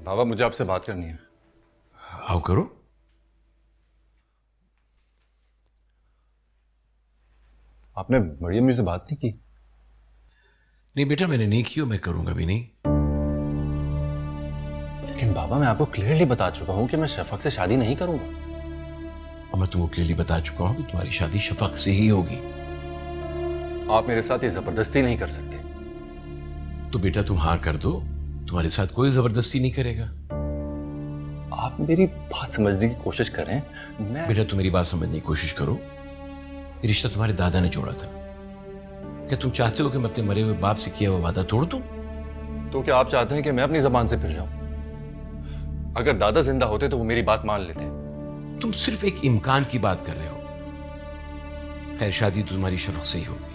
बाबा मुझे आपसे बात करनी है। आओ करो। आपने मरियम जी से बात नहीं की? नहीं बेटा, मैंने नहीं की और मैं करूंगा भी नहीं। लेकिन बाबा मैं आपको क्लियरली बता चुका हूं कि मैं शफक से शादी नहीं करूंगा। और मैं तुमको क्लियरली बता चुका हूं कि तुम्हारी शादी शफक से ही होगी। आप मेरे साथ ये जबरदस्ती नहीं कर सकते। तो बेटा तुम हाँ कर दो, तुम्हारे साथ कोई जबरदस्ती नहीं करेगा। आप मेरी बात समझने की कोशिश करें। मैं बेटा तुम मेरी बात समझने की कोशिश करो। ये रिश्ता तुम्हारे दादा ने जोड़ा था। क्या तुम चाहते हो कि मैं अपने मरे हुए बाप से किया हुआ वादा तोड़ दूं? तो क्या आप चाहते हैं कि मैं अपनी जबान से फिर जाऊं? अगर दादा जिंदा होते तो वो मेरी बात मान लेते। तुम सिर्फ एक इम्कान की बात कर रहे हो। खैर शादी तो तुम्हारी शफक से ही होगी।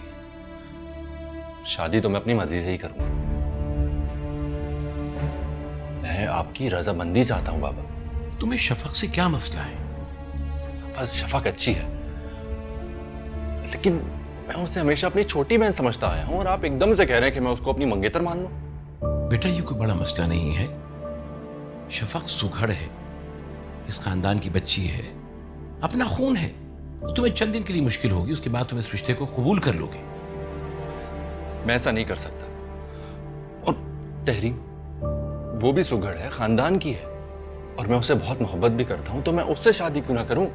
शादी तो मैं अपनी मर्जी से ही करूंगा। मैं आपकी रजामंदी चाहता हूं बाबा। तुम्हें शफक से क्या मसला है? बस शफक अच्छी है, लेकिन मैं उसे हमेशा अपनी छोटी बहन समझता आया हूं और आप एकदम से कह रहे हैं कि मैं उसको अपनी मंगेतर मान लूं। बेटा ये कोई बड़ा मसला नहीं है। शफक सुघड़ है, इस खानदान की बच्ची है, अपना खून है। तुम्हें चंद दिन के लिए मुश्किल होगी, उसके बाद तुम इस रिश्ते को कबूल कर लोगे। मैं ऐसा नहीं कर सकता। और तहरी वो भी सुघड़ है, खानदान की है, और मैं उसे बहुत मोहब्बत भी करता हूं, तो मैं उससे शादी क्यों ना करूं?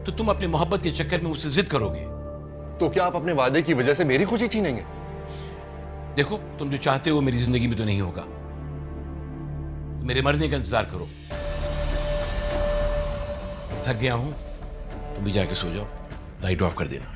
तो तुम अपनी मोहब्बत के चक्कर में उससे जिद करोगे। तो क्या आप अपने वादे की वजह से मेरी खुशी छीनेंगे? देखो तुम जो चाहते हो मेरी जिंदगी में तो नहीं होगा। मेरे मरने का इंतजार करो। थक गया हूं, तुम भी जाके सो जाओ। लाइट ऑफ कर देना।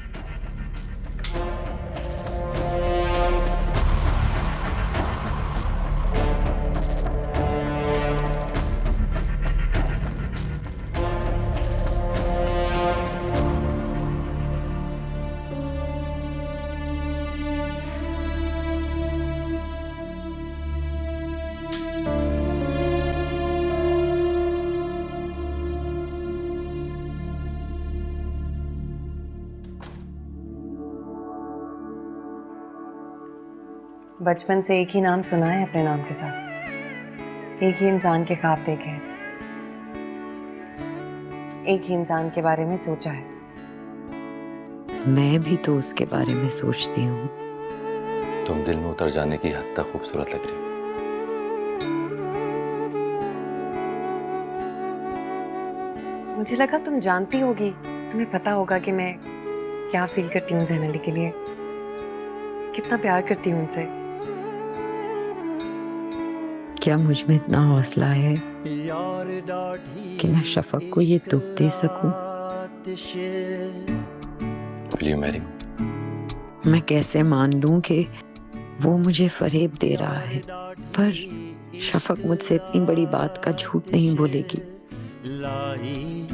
बचपन से एक ही नाम सुना है अपने नाम के साथ, एक ही इंसान के ख्वाब देखे हैं, एक ही इंसान के बारे में सोचा है। मैं भी तो उसके बारे में सोचती हूँ। तुम दिल में उतर जाने की हद तक खूबसूरत लग रही हो। मुझे लगा तुम जानती होगी, तुम्हें पता होगा कि मैं क्या फील करती हूँ ज़ैन अली के लिए, कितना प्यार करती हूँ उनसे। क्या मुझ में इतना हौसला है कि मैं शफक को ये दुख दे सकूं? Will you marry me? मैं कैसे मान लूं कि वो मुझे फरेब दे रहा है, पर शफक मुझसे इतनी बड़ी बात का झूठ नहीं बोलेगी। लाई